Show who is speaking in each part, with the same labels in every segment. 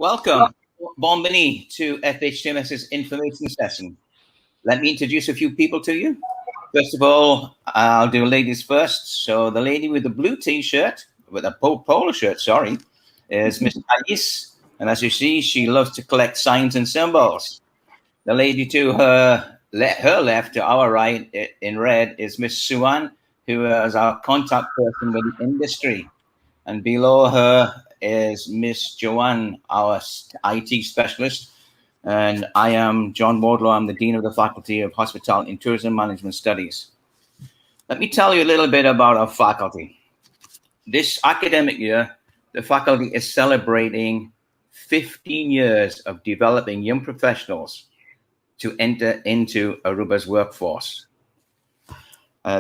Speaker 1: Welcome, Bombini, to FHTMS's information session. Let me introduce a few people to you. First of all, I'll do ladies first. So the lady with the blue t-shirt, with a polo shirt, sorry, is Miss Alice. And as you see, she loves to collect signs and symbols. The lady to her left, to our right, in red, is Miss Suan, who is our contact person with the industry. And below her is Miss Joanne, our IT specialist. And I am John Wardlow. I'm the Dean of the Faculty of Hospitality and Tourism Management Studies. Let me tell you a little bit about our faculty. This academic year, the faculty is celebrating 15 years of developing young professionals to enter into Aruba's workforce.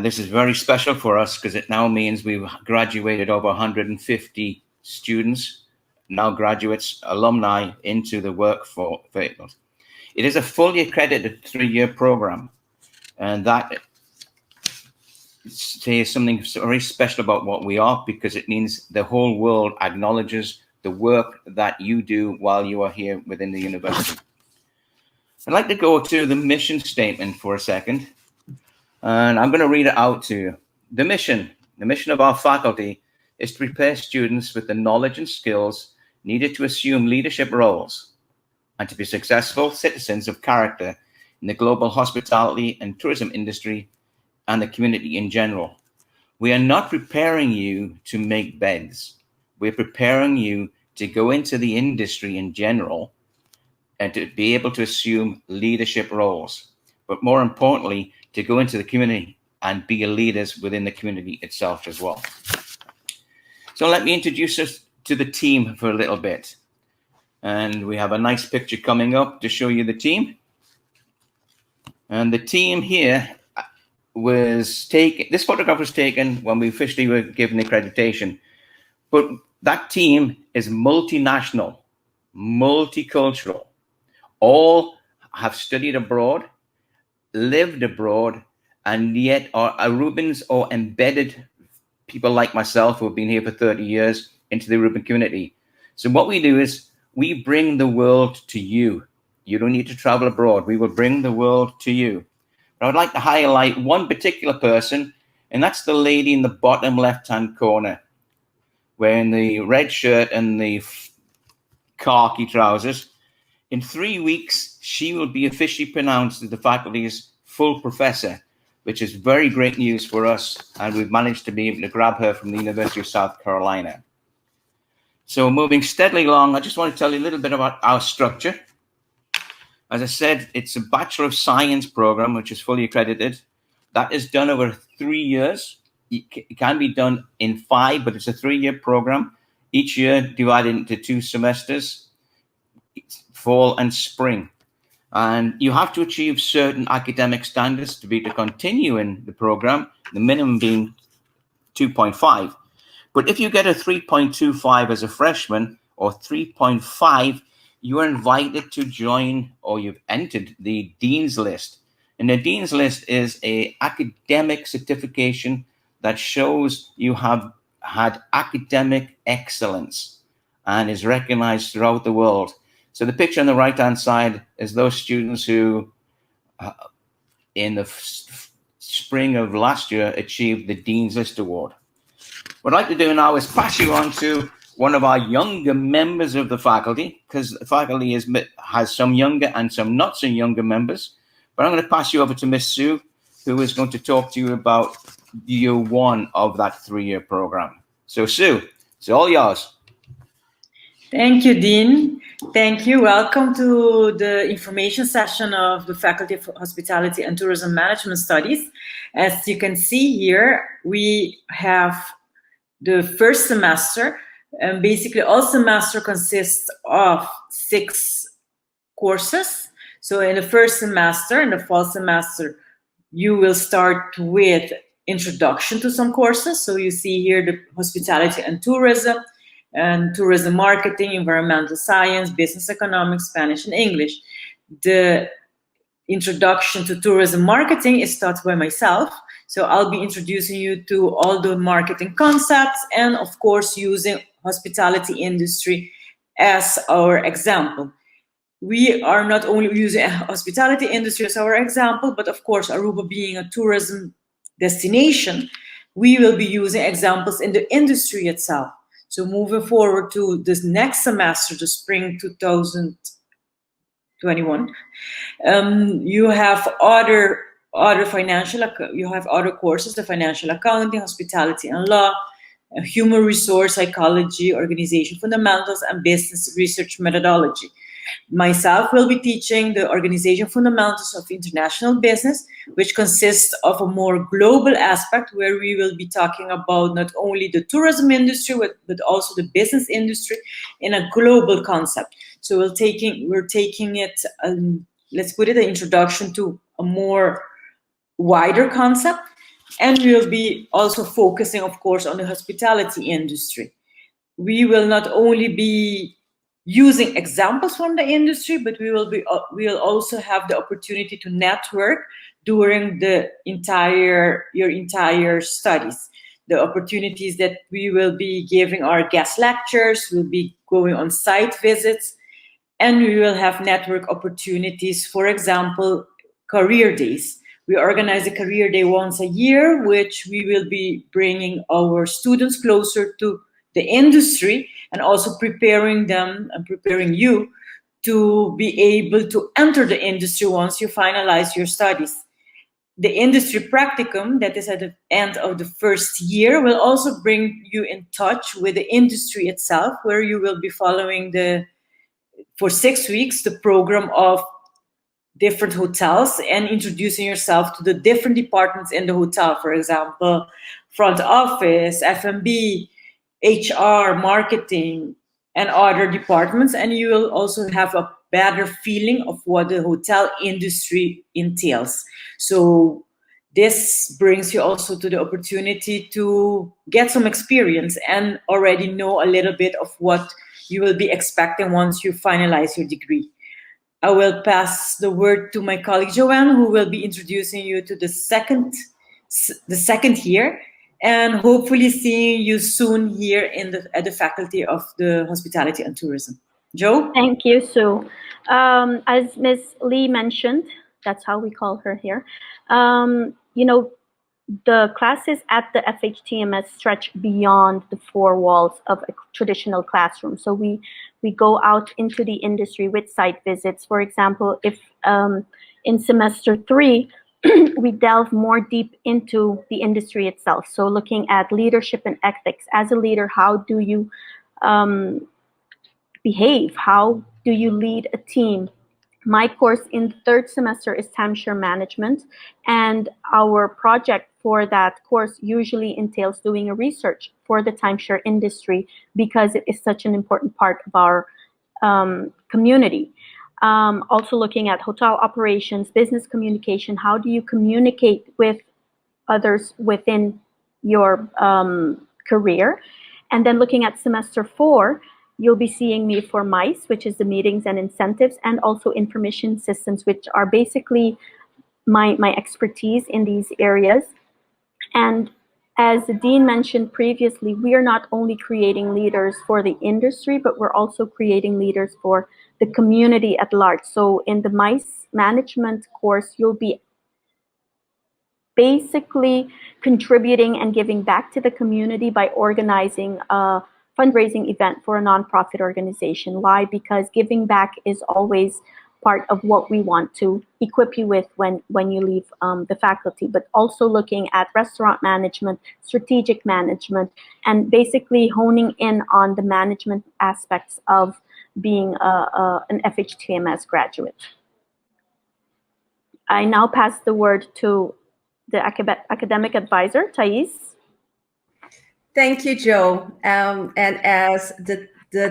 Speaker 1: This is very special for us because it now means we've graduated over 150 students, now graduates, alumni, into the workforce. It is a fully accredited 3-year program, and that says something very special about what we are, because it means the whole world acknowledges the work that you do while you are here within the university. I'd like to go to the mission statement for a second, and I'm going to read it out to you. The mission of our faculty is to prepare students with the knowledge and skills needed to assume leadership roles and to be successful citizens of character in the global hospitality and tourism industry and the community in general. We are not preparing you to make beds. We're preparing you to go into the industry in general and to be able to assume leadership roles, but more importantly, to go into the community and be leaders within the community itself as well. So let me introduce us to the team for a little bit. And we have a nice picture coming up to show you the team. And the team here was taken, this photograph was taken when we officially were given accreditation. But that team is multinational, multicultural. All have studied abroad, lived abroad, and yet are Arubans or embedded people like myself who have been here for 30 years into the Aruban community. So what we do is we bring the world to you. You don't need to travel abroad. We will bring the world to you. But I would like to highlight one particular person, and that's the lady in the bottom left-hand corner, wearing the red shirt and the khaki trousers. In 3 weeks, she will be officially pronounced as the faculty's full professor, which is very great news for us. And we've managed to be able to grab her from the University of South Carolina. So moving steadily along, I just want to tell you a little bit about our structure. As I said, it's a Bachelor of Science program, which is fully accredited. That is done over 3 years. It can be done in 5, but it's a 3-year program. Each year divided into 2 semesters, fall and spring. And you have to achieve certain academic standards to be able to continue in the program, the minimum being 2.5. But if you get a 3.25 as a freshman or 3.5, you are invited to join, or you've entered the Dean's List. And the Dean's List is an academic certification that shows you have had academic excellence and is recognized throughout the world. So the picture on the right-hand side is those students who, in the spring of last year, achieved the Dean's List Award. What I'd like to do now is pass you on to one of our younger members of the faculty, because the faculty has some younger and some not so younger members. But I'm going to pass you over to Miss Sue, who is going to talk to you about year 1 of that 3-year program. So Sue, it's all yours.
Speaker 2: Thank you, Dean. Thank you. Welcome to the information session of the Faculty of Hospitality and Tourism Management Studies. As you can see here, we have the first semester, and basically all semester consists of 6 courses. So in the first semester, in the fall semester, you will start with introduction to some courses. So you see here the hospitality and tourism marketing, environmental science, business economics, Spanish and English. The introduction to tourism marketing is taught by myself. So I'll be introducing you to all the marketing concepts and of course using hospitality industry as our example. We are not only using hospitality industry as our example, but of course, Aruba being a tourism destination, we will be using examples in the industry itself. So moving forward to this next semester, the spring 2021, you have other courses, the financial accounting, hospitality and law, human resource psychology, organization fundamentals, and business research methodology. Myself will be teaching the organization fundamentals of international business, which consists of a more global aspect where we will be talking about not only the tourism industry, but also the business industry in a global concept. So we're taking it, let's put it, an introduction to a more wider concept. And we'll be also focusing, of course, on the hospitality industry. We will not only be using examples from the industry, but we'll also have the opportunity to network during your entire studies. The opportunities that we will be giving our guest lectures, we'll be going on site visits, and we will have network opportunities, for example, career days. We organize a career day once a year, which we will be bringing our students closer to the industry and also preparing them and preparing you to be able to enter the industry once you finalize your studies. The industry practicum, that is at the end of the first year, will also bring you in touch with the industry itself, where you will be following for 6 weeks, the program of different hotels and introducing yourself to the different departments in the hotel. For example, front office, F&B, HR, marketing, and other departments. And you will also have a better feeling of what the hotel industry entails. So this brings you also to the opportunity to get some experience and already know a little bit of what you will be expecting once you finalize your degree. I will pass the word to my colleague Joanne, who will be introducing you to the second year, and hopefully seeing you soon here at the Faculty of the Hospitality and Tourism. Jo?
Speaker 3: Thank you, Sue. As Ms. Lee mentioned, that's how we call her here, the classes at the FHTMS stretch beyond the four walls of a traditional classroom. So we go out into the industry with site visits. For example, if in semester 3, we delve more deep into the industry itself. So looking at leadership and ethics. As a leader, how do you behave? How do you lead a team? My course in the third semester is timeshare management, and our project for that course usually entails doing a research for the timeshare industry because it is such an important part of our community. Also looking at hotel operations, business communication, how do you communicate with others within your career? And then looking at semester 4, you'll be seeing me for MICE, which is the meetings and incentives, and also information systems, which are basically my expertise in these areas. And as the Dean mentioned previously, we are not only creating leaders for the industry, but we're also creating leaders for the community at large. So in the MICE management course, you'll be basically contributing and giving back to the community by organizing a fundraising event for a nonprofit organization. Why? Because giving back is always part of what we want to equip you with when you leave the faculty, but also looking at restaurant management, strategic management, and basically honing in on the management aspects of being an FHTMS graduate. I now pass the word to the academic advisor, Thais.
Speaker 4: Thank you, Jo. And as the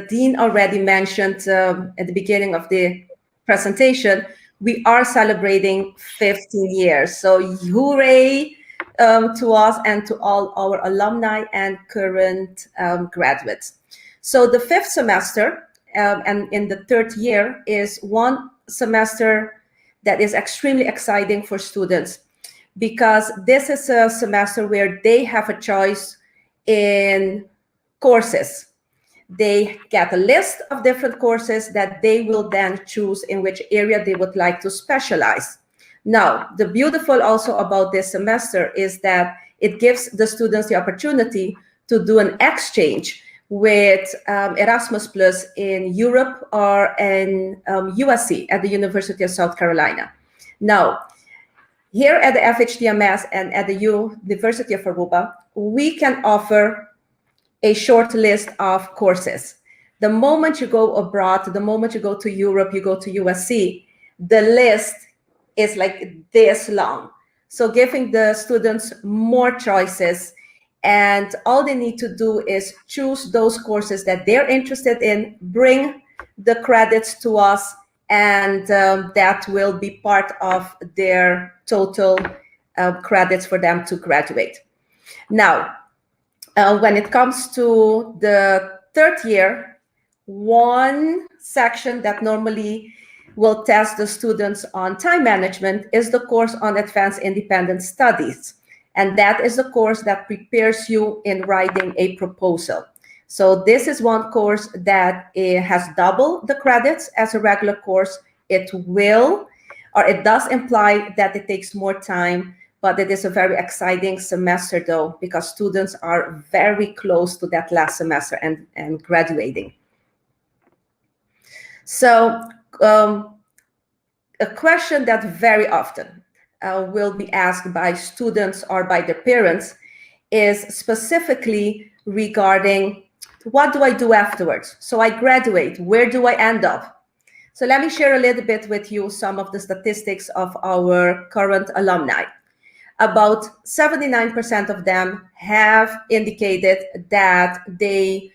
Speaker 4: Dean already mentioned at the beginning of the presentation, we are celebrating 15 years. So hooray to us and to all our alumni and current graduates. So the 5th semester and in the 3rd year is one semester that is extremely exciting for students, because this is a semester where they have a choice in courses. They get a list of different courses that they will then choose in which area they would like to specialize. Now, the beautiful also about this semester is that it gives the students the opportunity to do an exchange with Erasmus Plus in Europe or in USC at the University of South Carolina. Now, here at the FHTMS and at the University of Aruba, we can offer a short list of courses. The moment you go abroad, the moment you go to Europe, you go to USC, the list is like this long. So giving the students more choices, and all they need to do is choose those courses that they're interested in, bring the credits to us, and that will be part of their total credits for them to graduate. Now, when it comes to the third year, one section that normally will test the students on time management is the course on advanced independent studies. And that is the course that prepares you in writing a proposal. So this is one course that has double the credits as a regular course. It does imply that it takes more time, but it is a very exciting semester though, because students are very close to that last semester and graduating. So a question that very often will be asked by students or by their parents is specifically regarding, what do I do afterwards? So I graduate, where do I end up? So let me share a little bit with you some of the statistics of our current alumni. About 79% of them have indicated that they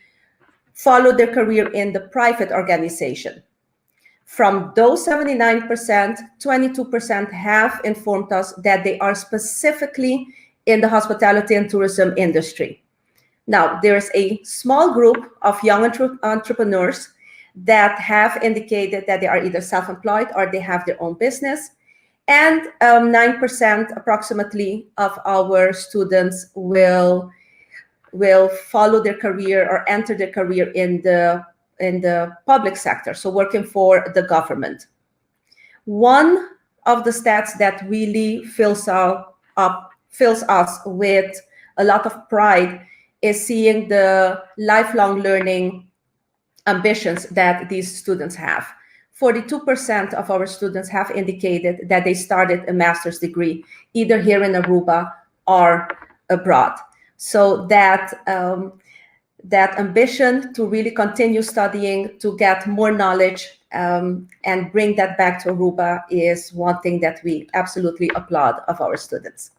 Speaker 4: follow their career in the private organization. From those 79%, 22% have informed us that they are specifically in the hospitality and tourism industry. Now, there's a small group of young entrepreneurs that have indicated that they are either self-employed or they have their own business. And 9% approximately of our students will follow their career or enter their career in the public sector, so working for the government. One of the stats that really fills us with a lot of pride is seeing the lifelong learning ambitions that these students have. 42% of our students have indicated that they started a master's degree either here in Aruba or abroad. So that ambition to really continue studying, to get more knowledge, and bring that back to Aruba is one thing that we absolutely applaud of our students.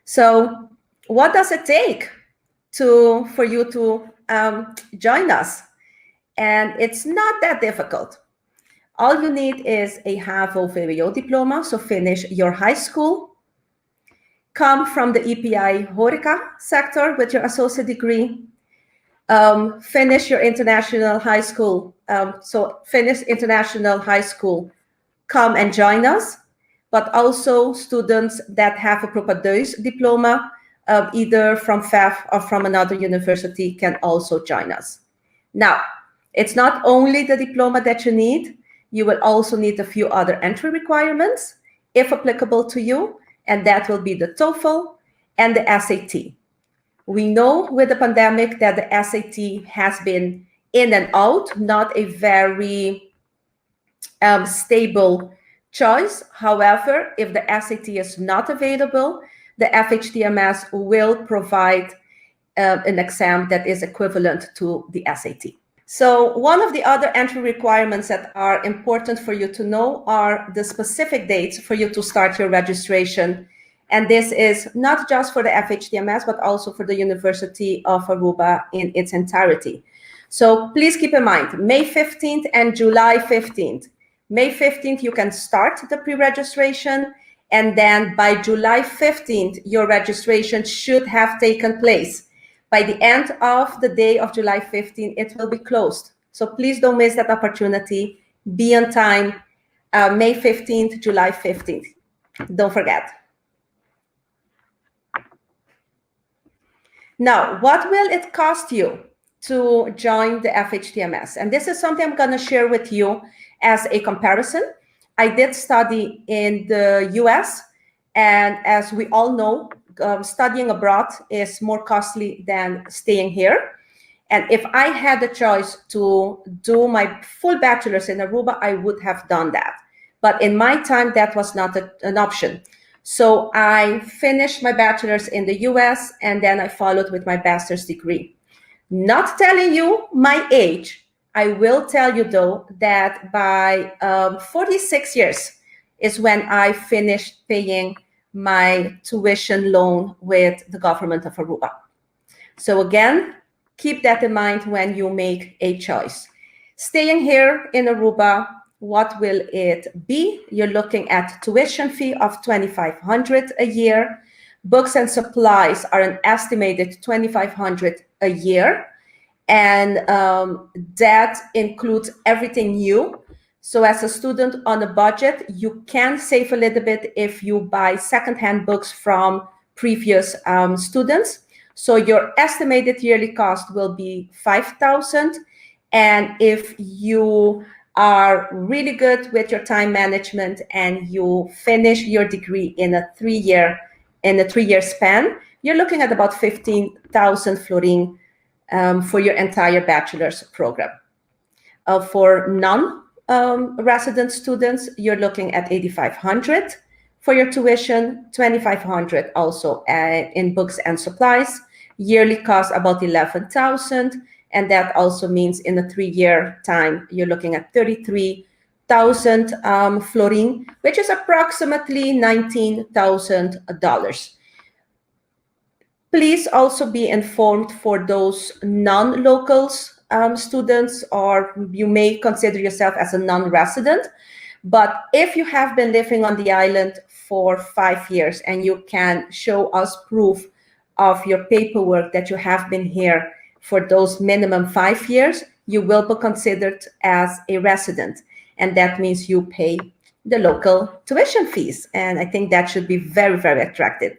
Speaker 4: So what does it take for you to join us? And it's not that difficult. All you need is a HAVO VWO diploma, so finish your high school, come from the EPI HORECA sector with your associate degree, finish your international high school. So finish international high school, come and join us, but also students that have a propadeuse diploma, either from FEF or from another university, can also join us. Now, it's not only the diploma that you need, you will also need a few other entry requirements, if applicable to you, and that will be the TOEFL and the SAT. We know with the pandemic that the SAT has been in and out, not a very stable choice. However, if the SAT is not available, the FHTMS will provide an exam that is equivalent to the SAT. So one of the other entry requirements that are important for you to know are the specific dates for you to start your registration. And this is not just for the FHTMS, but also for the University of Aruba in its entirety. So please keep in mind, May 15th and July 15th. May 15th, you can start the pre-registration. And then by July 15th, your registration should have taken place. By the end of the day of July 15th, it will be closed. So please don't miss that opportunity. Be on time, May 15th, July 15th. Don't forget. Now, what will it cost you to join the FHTMS. And this is something I'm going to share with you as a comparison. I did study in the US, and as we all know, studying abroad is more costly than staying here. And if I had the choice to do my full bachelor's in Aruba, I would have done that. But in my time, that was not an option. So I finished my bachelor's in the US, and then I followed with my master's degree. Not telling you my age. I will tell you, though, that by 46 years is when I finished paying my tuition loan with the government of Aruba. So again, keep that in mind when you make a choice. Staying here in Aruba, what will it be? You're looking at tuition fee of $2,500 a year. Books and supplies are an estimated $2,500 a year. And that includes everything new. So as a student on a budget, you can save a little bit if you buy secondhand books from previous students. So your estimated yearly cost will be $5,000. And if you are really good with your time management and you finish your degree in a 3-year span, you're looking at about 15,000 florin for your entire bachelor's program. For non-resident students, you're looking at 8,500 for your tuition, 2,500 also in books and supplies. Yearly cost about 11,000, and that also means in a 3-year time, you're looking at 33,000 florin, which is approximately $19,000. Please also be informed for those non-locals students, or you may consider yourself as a non-resident. But if you have been living on the island for 5 years and you can show us proof of your paperwork that you have been here for those minimum 5 years, you will be considered as a resident. And that means you pay the local tuition fees. And I think that should be very, very attractive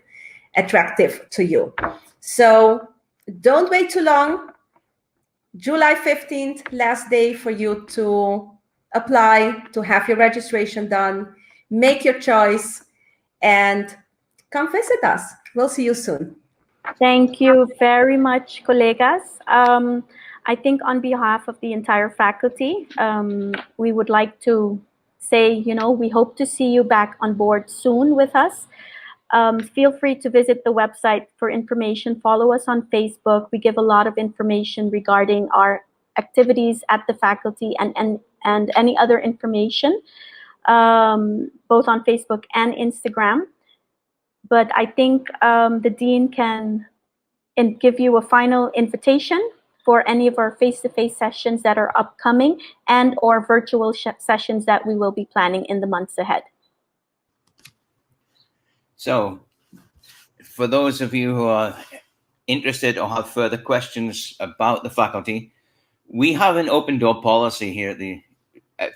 Speaker 4: to you. So don't wait too long. July 15th, last day for you to apply, to have your registration done, make your choice, and come visit us. We'll see you soon.
Speaker 3: Thank you very much, colegas. I think on behalf of the entire faculty, we would like to say, we hope to see you back on board soon with us. Feel free to visit the website for information. Follow us on Facebook. We give a lot of information regarding our activities at the faculty and any other information, both on Facebook and Instagram. But I think the Dean can give you a final invitation for any of our face-to-face sessions that are upcoming and or virtual sessions that we will be planning in the months ahead.
Speaker 1: So for those of you who are interested or have further questions about the faculty, we have an open door policy here at the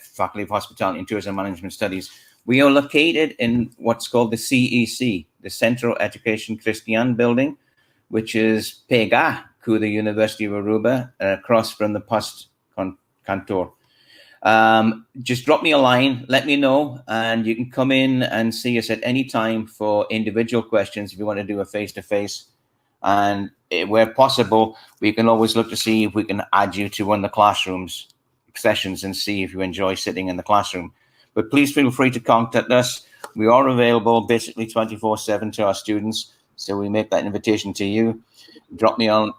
Speaker 1: Faculty of Hospitality and Tourism Management Studies. We are located in what's called the CEC, the Central Education Christian building, which is pega to the University of Aruba, across from the Post Cantor. Just drop me a line, let me know, and you can come in and see us at any time for individual questions if you want to do a face-to-face. And where possible, we can always look to see if we can add you to one of the classrooms sessions and see if you enjoy sitting in the classroom. But please feel free to contact us. We are available basically 24/7 to our students, so we make that invitation to you. Drop me an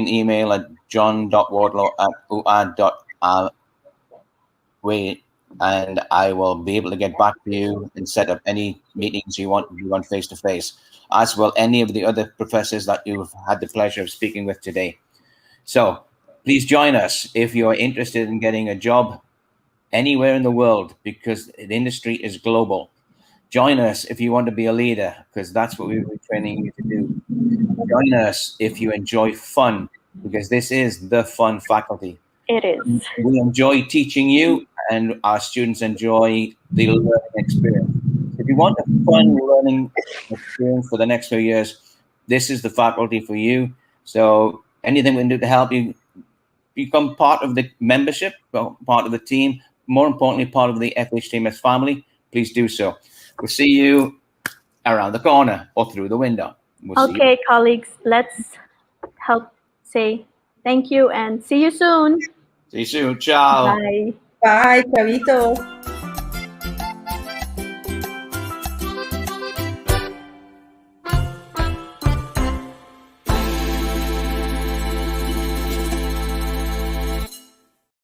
Speaker 1: email at john.wardlow@uad.way, and I will be able to get back to you and set up any meetings you want face-to-face, as well any of the other professors that you've had the pleasure of speaking with today. So please join us if you're interested in getting a job anywhere in the world, because the industry is global. Join us if you want to be a leader, because that's what we'll be training you to do. Join us if you enjoy fun, because this is the fun faculty.
Speaker 3: It is.
Speaker 1: We enjoy teaching you, and our students enjoy the learning experience. If you want a fun learning experience for the next few years, this is the faculty for you. So anything we can do to help you, become part of the membership, part of the team, more importantly, part of the FHTMS family, please do so. We'll see you around the corner or through the window. We'll see you.
Speaker 3: Okay, colleagues, let's help say thank you and see you soon.
Speaker 1: See you soon. Ciao.
Speaker 3: Bye.
Speaker 4: Bye, Chavito.